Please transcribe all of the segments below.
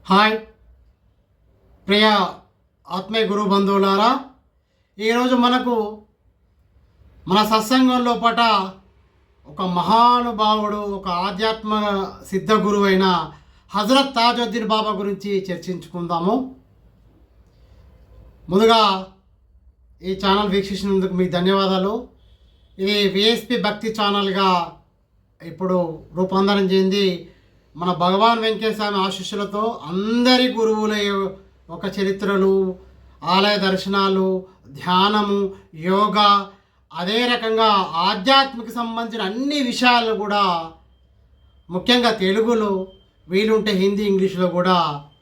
Hi ప్రియ ఆత్మీయ గురు బంధువులారా, ఈరోజు మనకు మన సత్సంగంలో పట ఒక మహానుభావుడు, ఒక ఆధ్యాత్మ సిద్ధ గురువు అయిన హజరత్ తాజుద్దీన్ బాబా గురించి చర్చించుకుందాము. ముందుగా ఈ ఛానల్ వీక్షించినందుకు మీకు ధన్యవాదాలు. ఇది విఎస్పి భక్తి ఛానల్గా ఇప్పుడు రూపాంతరం చెంది మన భగవాన్ వెంకటేశ్వర స్వామి ఆశీస్సులతో అందరి గురువుల ఒక చరిత్రలు, ఆలయ దర్శనాలు, ధ్యానము, యోగా, అదే రకంగా ఆధ్యాత్మిక సంబంధించిన అన్ని విషయాలు కూడా ముఖ్యంగా తెలుగులో, వీలుంటే హిందీ, ఇంగ్లీష్లో కూడా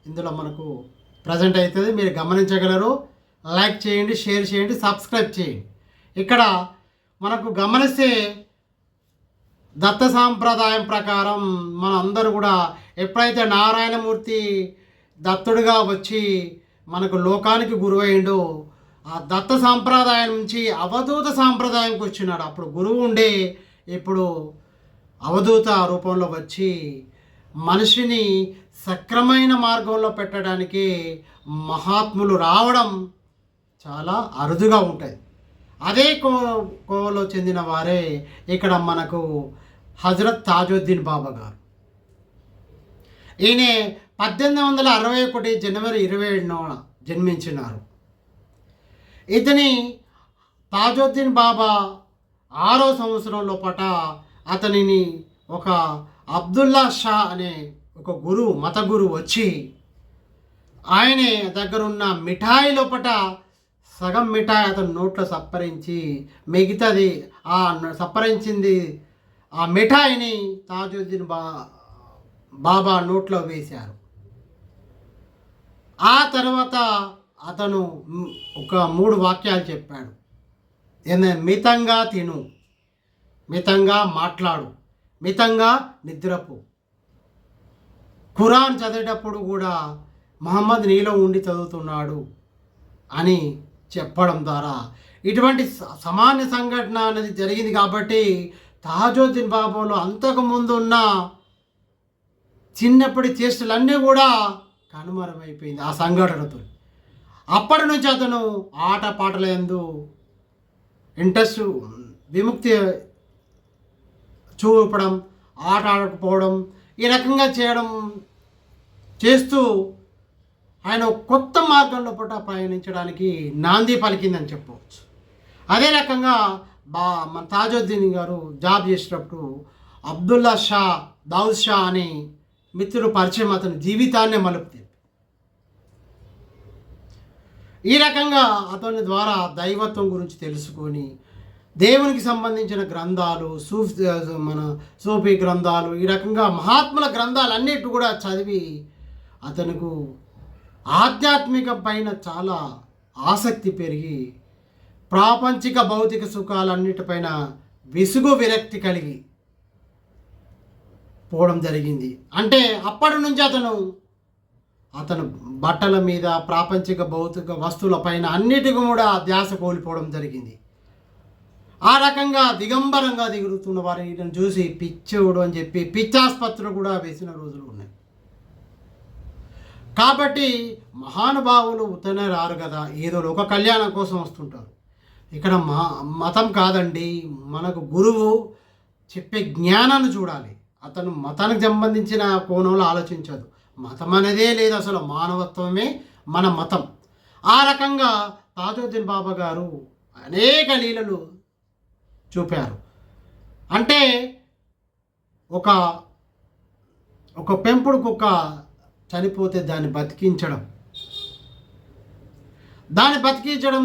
ఇందులో మనకు ప్రజెంట్ అవుతుంది. మీరు గమనించగలరు. లైక్ చేయండి, షేర్ చేయండి, సబ్స్క్రైబ్ చేయండి. ఇక్కడ మనకు గమనిస్తే దత్త సాంప్రదాయం ప్రకారం మన అందరూ కూడా ఎప్పుడైతే నారాయణమూర్తి దత్తుడిగా వచ్చి మనకు లోకానికి గురువైండో, ఆ దత్త సాంప్రదాయం నుంచి అవధూత సాంప్రదాయంకి వచ్చినాడు. అప్పుడు గురువు ఉండే ఇప్పుడు అవధూత రూపంలో వచ్చి మనిషిని సక్రమైన మార్గంలో పెట్టడానికి మహాత్ములు రావడం చాలా అరుదుగా ఉంటుంది. అదే కోవలో చెందిన వారే ఇక్కడ మనకు హజరత్ తాజుద్దీన్ బాబా గారు. ఈయన 1861 జనవరి 27న జన్మించినారు. ఇతని తాజుద్దీన్ బాబా 6వ సంవత్సరంలో పట అతనిని ఒక అబ్దుల్లా షా అనే ఒక గురువు, మత గురువు వచ్చి ఆయన దగ్గరున్న మిఠాయి లోపట సగం మిఠాయి అతను నోట్లో సప్పరించి, మిగతాది ఆ సప్పరించింది ఆ మిఠాయిని తాజుద్దీన్ బాబా నోట్లో వేశారు. ఆ తర్వాత అతను ఒక 3 వాక్యాలు చెప్పాడు. మితంగా తిను, మితంగా మాట్లాడు, మితంగా నిద్రపో. ఖురాన్ చదివేటప్పుడు కూడా మహమ్మద్ నీలో ఉండి చదువుతున్నాడు అని చెప్పడం ద్వారా ఇటువంటి సామాన్య సంఘటన అనేది జరిగింది. కాబట్టి తాజుద్దీన్ బాబాలో అంతకుముందు ఉన్న చిన్నప్పటి చేష్టలన్నీ కూడా కనుమరుగైపోయింది ఆ సంఘటనతో. అప్పటి నుంచి అతను ఆట పాటల యందు ఇంట్రెస్ట్, విముక్తి చూపడం, ఆట ఆడకపోవడం, ఈ రకంగా చేస్తూ ఆయన కొత్త మార్గంలో పూట ప్రయాణించడానికి నాంది పలికిందని చెప్పవచ్చు. అదే రకంగా మన తాజుద్దీన్ గారు జాబ్ చేసేటప్పుడు అబ్దుల్లా షా, దావుద్ షా అనే మిత్రుడు పరిచయం అతని జీవితాన్నే మలుపుతుంది. ఈ రకంగా అతని ద్వారా దైవత్వం గురించి తెలుసుకొని దేవునికి సంబంధించిన గ్రంథాలు, సూఫీ గ్రంథాలు, ఈ రకంగా మహాత్ముల గ్రంథాలు అన్నిటి కూడా చదివి అతనికి ఆధ్యాత్మిక పైన చాలా ఆసక్తి పెరిగి ప్రాపంచిక భౌతిక సుఖాలన్నిటిపైన విసుగు విరక్తి కలిగి పోవడం జరిగింది. అంటే అప్పటి నుంచి అతను బట్టల మీద, ప్రాపంచిక భౌతిక వస్తువుల పైన అన్నిటికీ కూడా ధ్యాస కోల్పోవడం జరిగింది. ఆ రకంగా దిగంబరంగా దిగుతున్న వారిని చూసి పిచ్చోడు అని చెప్పి పిచ్చాసుపత్రులు కూడా వేసిన రోజులు ఉన్నాయి. కాబట్టి మహానుభావులు ఉత్తనే రారు కదా, ఏదో ఒక కళ్యాణం కోసం వస్తుంటారు. ఇక్కడ మతం కాదండి, మనకు గురువు చెప్పే జ్ఞానాన్ని చూడాలి. అతను మతానికి సంబంధించిన కోణంలో ఆలోచించదు. మతం అనేదే లేదు, అసలు మానవత్వమే మన మతం. ఆ రకంగా తాజుద్దీన్ బాబా గారు అనేక లీలలు చూపారు. అంటే ఒక పెంపుడు కుక్క చనిపోతే దాన్ని బతికించడం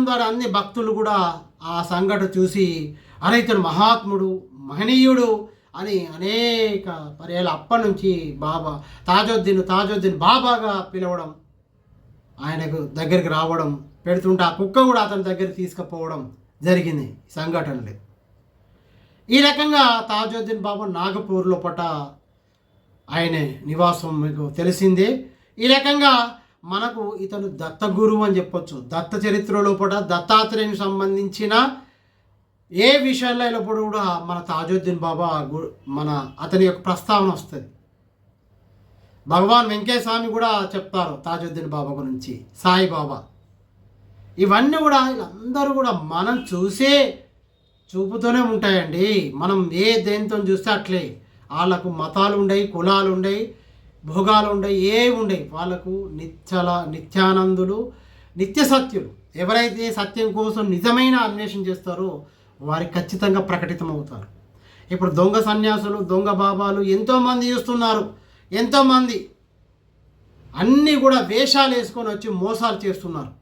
ద్వారా అన్ని భక్తులు కూడా ఆ సంఘటన చూసి అరే ఇతను మహాత్ముడు, మహనీయుడు అని అనేక పర్యాలు అప్పటి నుంచి తాజుద్దీన్ బాబాగా పిలవడం, ఆయనకు దగ్గరికి రావడం, పెడుతుంటే ఆ కుక్క కూడా అతని దగ్గరికి తీసుకుపోవడం జరిగింది సంఘటనలు. ఈ రకంగా తాజుద్దీన్ బాబా నాగపూర్లో పట ఆయన నివాసం మీకు తెలిసిందే. ఈ రకంగా మనకు ఇతను దత్త గురువు అని చెప్పొచ్చు. దత్త చరిత్రలో కూడా దత్తాత్రేయునికి సంబంధించిన ఏ విషయాల్లో కూడా మన తాజుద్దీన్ బాబా అతని యొక్క ప్రస్తావన వస్తుంది. భగవాన్ వెంకయ్య స్వామి కూడా చెప్తారు తాజుద్దీన్ బాబా గురించి, సాయిబాబా. ఇవన్నీ కూడా వీళ్ళందరూ కూడా మనం చూసే చూపుతూనే ఉంటాయండి. మనం ఏ దేంతో చూస్తే అట్లే. వాళ్ళకు మతాలు ఉండయి, కులాలు ఉండయి, భోగాలు ఉండయి, ఏవి ఉండయి. వాళ్ళకు నిత్యానందులు, నిత్య సత్యులు. ఎవరైతే సత్యం కోసం నిజమైన అన్వేషణ చేస్తారో వారికి ఖచ్చితంగా ప్రకటితమవుతారు. ఇప్పుడు దొంగ సన్యాసులు, దొంగ బాబాలు ఎంతోమంది చూస్తున్నారు. ఎంతోమంది అన్నీ కూడా వేషాలు వేసుకొని వచ్చి మోసాలు చేస్తున్నారు.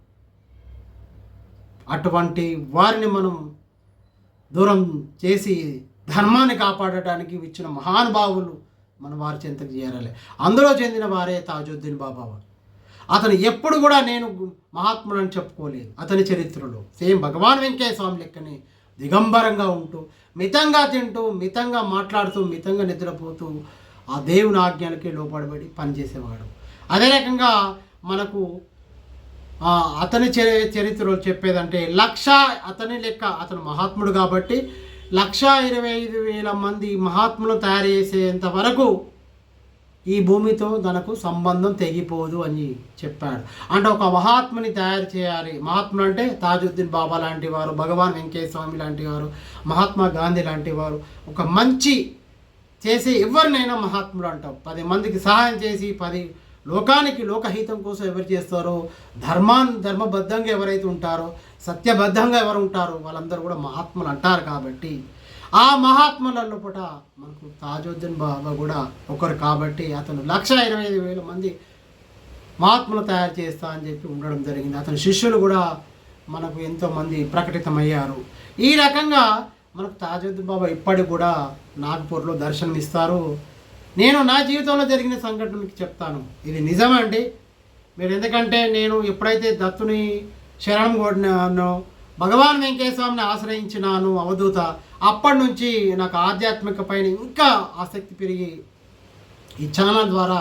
అటువంటి వారిని మనం దూరం చేసి ధర్మాన్ని కాపాడటానికి ఇచ్చిన మహానుభావులు మన వారి చెంతకు చేరాలి. అందులో చెందిన వారే తాజుద్దీన్ బాబా. అతను ఎప్పుడు కూడా నేను మహాత్ముడు అని చెప్పుకోలేదు. అతని చరిత్రలో సేమ్ భగవాన్ వెంకయ్య స్వామి లెక్కనే దిగంబరంగా ఉంటూ, మితంగా తింటూ, మితంగా మాట్లాడుతూ, మితంగా నిద్రపోతూ ఆ దేవుని ఆజ్ఞలకి లోపడబడి పనిచేసేవాడు. అదే రకంగా మనకు అతని చరిత్రలో చెప్పేదంటే అతని లెక్క, అతను మహాత్ముడు కాబట్టి 1,25,000 మంది మహాత్ములు తయారు చేసేంత వరకు ఈ భూమితో తనకు సంబంధం తెగిపోదు అని చెప్పాడు. అంటే ఒక మహాత్ముని తయారు చేయాలి. మహాత్ముడు అంటే తాజుద్దీన్ బాబా లాంటి వారు, భగవాన్ వెంకయ్య స్వామి లాంటి వారు, మహాత్మా గాంధీ లాంటి వారు ఒక మంచి చేసే ఎవరినైనా మహాత్ముడు అంటాం. 10 మందికి సహాయం చేసి లోకానికి లోకహితం కోసం ఎవరు చేస్తారో, ధర్మబద్ధంగా ఎవరైతే ఉంటారో, సత్యబద్ధంగా ఎవరు ఉంటారో వాళ్ళందరూ కూడా మహాత్ములు అంటారు. కాబట్టి ఆ మహాత్ములలో పూట మనకు తాజుద్దీన్ బాబా కూడా ఒకరు. కాబట్టి అతను 1,25,000 మంది మహాత్ములు తయారు చేస్తా అని చెప్పి ఉండడం జరిగింది. అతని శిష్యులు కూడా మనకు ఎంతోమంది ప్రకటితమయ్యారు. ఈ రకంగా మనకు తాజుద్దీన్ బాబా ఇప్పటికి కూడా నాగ్పూర్లో దర్శనమిస్తారు. నేను నా జీవితంలో జరిగిన సంఘటనకి చెప్తాను. ఇది నిజమండి. మీరు ఎందుకంటే నేను ఎప్పుడైతే దత్తుని శరణం కోడినానో, భగవాన్ వెంకయ్య స్వామిని ఆశ్రయించినాను అవధూత, అప్పటి నుంచి నాకు ఆధ్యాత్మిక పైన ఇంకా ఆసక్తి పెరిగి ఈ ఛానల్ ద్వారా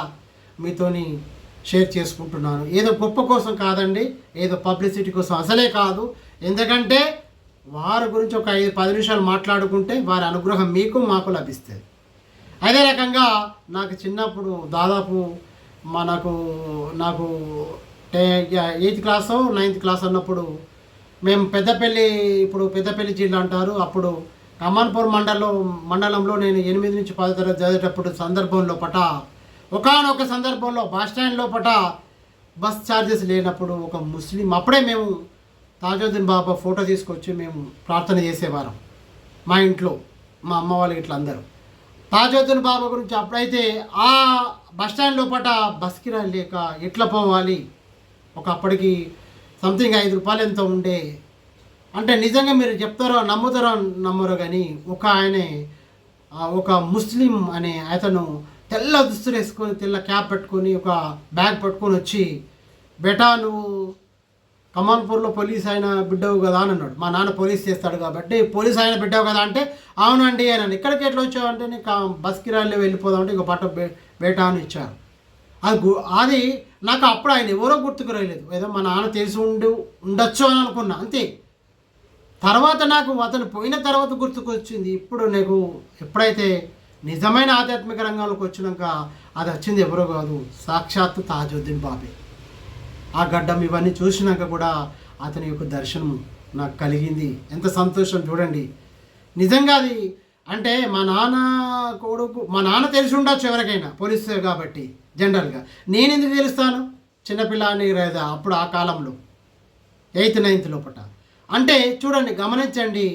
మీతోని షేర్ చేసుకుంటున్నాను. ఏదో గొప్ప కోసం కాదండి, ఏదో పబ్లిసిటీ కోసం అసలే కాదు. ఎందుకంటే వారి గురించి ఒక 5-10 నిమిషాలు మాట్లాడుకుంటే వారి అనుగ్రహం మీకు మాకు లభిస్తుంది. అదే రకంగా నాకు చిన్నప్పుడు దాదాపు నాకు 8th క్లాసో 9th క్లాస్ అన్నప్పుడు మేము పెద్దపల్లి జిల్లా అంటారు. అప్పుడు కమాన్పూర్ మండలంలో నేను 8 నుంచి 10 తరగతి చదివేటప్పుడు ఒకానొక సందర్భంలో బస్ స్టాండ్ లోపట బస్ ఛార్జెస్ లేనప్పుడు ఒక ముస్లిం, అప్పుడే మేము తాజుద్దీన్ బాబా ఫోటో తీసుకొచ్చి మేము ప్రార్థన చేసేవారం మా ఇంట్లో, మా అమ్మ వాళ్ళు ఇట్లా అందరూ. తాజుద్దీన్ బాబా గురించి అప్పుడైతే ఆ బస్టాండ్ లోపల బస్కి లేక ఎట్లా పోవాలి, అప్పటికి సంథింగ్ 5 రూపాయలు ఎంతో ఉండే. అంటే నిజంగా మీరు చెప్తారో నమ్మరో కానీ ఒక ముస్లిం అనే అతను తెల్ల దుస్తులు వేసుకొని, తెల్ల క్యాప్ పెట్టుకొని, ఒక బ్యాగ్ పట్టుకొని వచ్చి, బేటా నువ్వు కమాన్పూర్లో పోలీస్ ఆయన బిడ్డవు కదా అని అన్నాడు. మా నాన్న పోలీస్ చేస్తాడు కాబట్టి పోలీస్ ఆయన బిడ్డవు కదా అంటే అవునండి అని. ఇక్కడికి ఎట్లా వచ్చావు అంటే నీకు బస్కి వెళ్ళిపోదామంటే ఇంకో పట్ట బేటా అని ఇచ్చారు. అది నాకు అప్పుడు ఆయన ఎవరో గుర్తుకు రాలేదు. ఏదో మా నాన్న తెలిసి ఉండొచ్చు అని అనుకున్నా అంతే. తర్వాత నాకు అతను పోయిన తర్వాత గుర్తుకు వచ్చింది. ఇప్పుడు నాకు ఎప్పుడైతే నిజమైన ఆధ్యాత్మిక రంగంలోకి వచ్చినాక అది వచ్చింది ఎవరో కాదు, సాక్షాత్తు తాజుద్దీన్ బాబే. ఆ గడ్డం ఇవన్నీ చూసినాక కూడా అతని యొక్క దర్శనం నాకు కలిగింది. ఎంత సంతోషం చూడండి. నిజంగా అది అంటే మా నాన్న తెలిసి ఉండొచ్చు ఎవరికైనా, పోలీసు కాబట్టి జనరల్గా. నేను ఎందుకు తెలుస్తాను, చిన్నపిల్లని లేదా అప్పుడు ఆ కాలంలో 8th 9th లోపట. అంటే చూడండి, గమనించండి,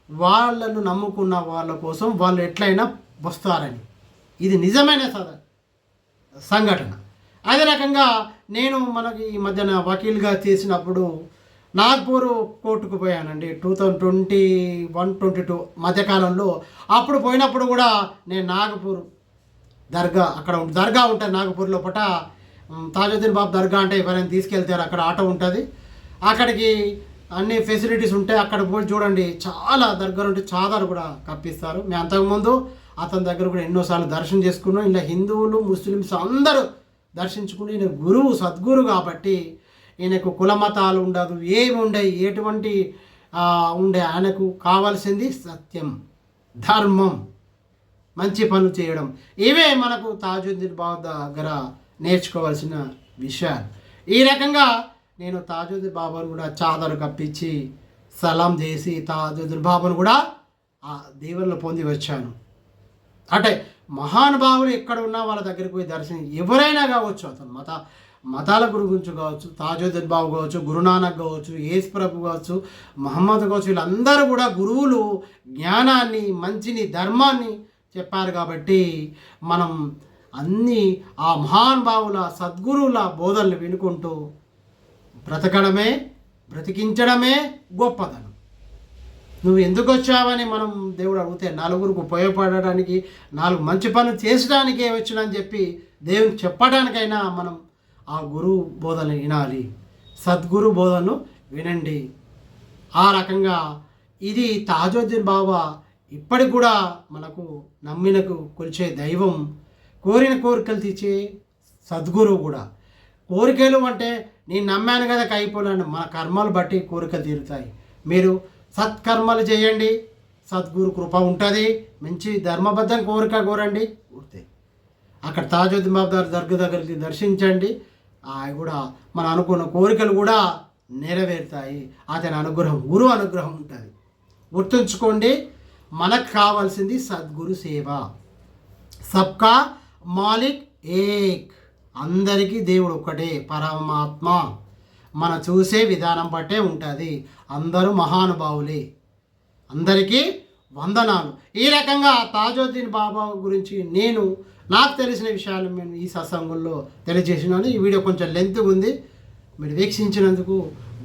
వాళ్ళను నమ్ముకున్న వాళ్ళ కోసం వాళ్ళు ఎట్లయినా వస్తారని. ఇది నిజమైన సంఘటన. అదే రకంగా నేను మనకి ఈ మధ్యన వకీల్గా చేసినప్పుడు నాగ్పూర్ కోర్టుకు పోయానండి. 2021-22 మధ్యకాలంలో. అప్పుడు పోయినప్పుడు కూడా నేను నాగపూర్ దర్గా, అక్కడ దర్గా ఉంటుంది నాగపూర్ లోపల. తాజుద్దీన్ బాబు దర్గా అంటే ఎవరైనా తీసుకెళ్తారు, అక్కడ ఆటో ఉంటుంది, అక్కడికి అన్ని ఫెసిలిటీస్ ఉంటాయి. అక్కడ పోయి చూడండి, చాలా దగ్గర ఉంటే చాదరు కూడా కప్పిస్తారు. మేము అంతకుముందు అతని దగ్గర కూడా ఎన్నోసార్లు దర్శనం చేసుకున్నాం. ఇలా హిందువులు ముస్లిమ్స్ అందరూ దర్శించుకుని, ఈయన గురువు, సద్గురు కాబట్టి ఈయనకు కులమతాలు ఉండదు, ఏమి ఉండవు, ఎటువంటి ఆయనకు కావాల్సింది సత్యం, ధర్మం. మంచి పనులు చేయడం, ఇవే మనకు తాజుద్దీన్ బాబా దగ్గర నేర్చుకోవాల్సిన విషయాలు. ఈ రకంగా నేను తాజుద్దీన్ బాబాను కూడా చాదరు కప్పించి సలాం చేసి తాజుద్దీన్ బాబాను కూడా ఆ దీవెనలు పొంది వచ్చాను. అంటే మహానుభావులు ఎక్కడ ఉన్నా వాళ్ళ దగ్గరికి పోయి దర్శనం, ఎవరైనా కావచ్చు, అతను మతాల గురించి కావచ్చు, తాజుద్దీన్ బాబు కావచ్చు, గురునానక్ కావచ్చు, యేసు ప్రభు కావచ్చు, మహమ్మద్ కావచ్చు, వీళ్ళందరూ కూడా గురువులు జ్ఞానాన్ని, మంచిని, ధర్మాన్ని చెప్పారు. కాబట్టి మనం అన్నీ ఆ మహానుభావుల సద్గురువుల బోధనలు వినుకుంటూ బ్రతకడమే, బ్రతికించడమే గొప్పదనం. నువ్వు ఎందుకు వచ్చావని మనం దేవుడు అడిగితే నలుగురికి ఉపయోగపడడానికి, 4 మంచి పనులు చేసడానికే వచ్చినని చెప్పి దేవునికి చెప్పడానికైనా మనం ఆ గురువు బోధనలు వినాలి, సద్గురు బోధనలు వినండి. ఆ రకంగా ఇది తాజుద్దీన్ బాబా ఇప్పటికి కూడా మనకు నమ్మినకు కొలిచే దైవం, కోరిన కోరికలు తీర్చే సద్గురువు కూడా. కోరికలు అంటే నేను నమ్మాను కదా అయిపోయినాను, మన కర్మలు బట్టి కోరికలు తీరుతాయి. మీరు సత్కర్మలు చేయండి, సద్గురు కృప ఉంటుంది, మంచి ధర్మబద్ధం కోరండి, పూర్తి. అక్కడ తాజుద్దీన్ బాబా దగ్గరికి దర్శించండి, కూడా మన అనుకున్న కోరికలు కూడా నెరవేరుతాయి. అతని అనుగ్రహం, గురు అనుగ్రహం ఉంటుంది. గుర్తుంచుకోండి, మనకు కావాల్సింది సద్గురు సేవ. సబ్కా మాలిక్ ఏక్, అందరికీ దేవుడు ఒక్కటే, పరమాత్మ. మన చూసే విధానం బట్టే ఉంటుంది. అందరూ మహానుభావులే, అందరికీ వందనాలు. ఈ రకంగా తాజుద్దీన్ బాబా గురించి నాకు తెలిసిన విషయాలు నేను ఈ సత్సంగంలో తెలియజేసినాను. ఈ వీడియో కొంచెం లెంత్ ఉంది, మీరు వీక్షించినందుకు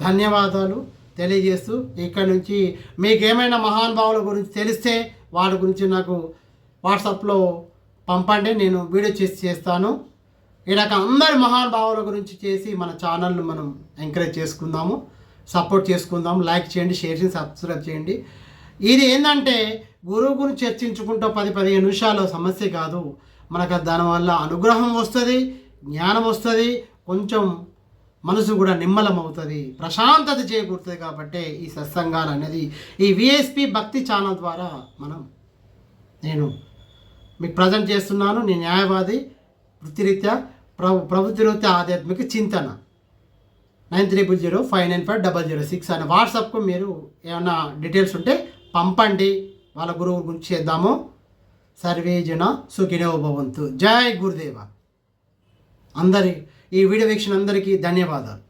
ధన్యవాదాలు తెలియజేస్తూ, ఇక్కడ నుంచి మీకు ఏమైనా మహానుభావుల గురించి తెలిస్తే వాటి గురించి నాకు వాట్సాప్లో పంపండి, నేను వీడియో చేస్తాను. ఈ రకం అందరి మహానుభావుల గురించి చేసి మన ఛానల్ను మనం ఎంకరేజ్ చేసుకుందాము, సపోర్ట్ చేసుకుందాము. లైక్ చేయండి, షేర్ చేయండి, సబ్స్క్రైబ్ చేయండి. ఇది ఏంటంటే గురువు గురించి చర్చించుకుంటూ 10-15 నిమిషాలు సమస్య కాదు. మనకు దానివల్ల అనుగ్రహం వస్తుంది, జ్ఞానం వస్తుంది, కొంచెం మనసు కూడా నిమ్మలం అవుతుంది, ప్రశాంతత చేకూరుతుంది. కాబట్టి ఈ సత్సంగాలు అనేది ఈ విఎస్పి భక్తి ఛానల్ ద్వారా నేను మీకు ప్రజెంట్ చేస్తున్నాను. నేను న్యాయవాది, వృత్తిరీత్యా ప్రభుత్వరీత్యా ఆధ్యాత్మిక చింతన. 9305950006 అనే వాట్సాప్కు మీరు ఏమైనా డీటెయిల్స్ ఉంటే పంపండి, వాళ్ళ గురువు గురించి చేద్దాము. సర్వే జన సుఖినో భవంతు. జై గురుదేవ. ఈ వీడియో వీక్షణ అందరికీ ధన్యవాదాలు.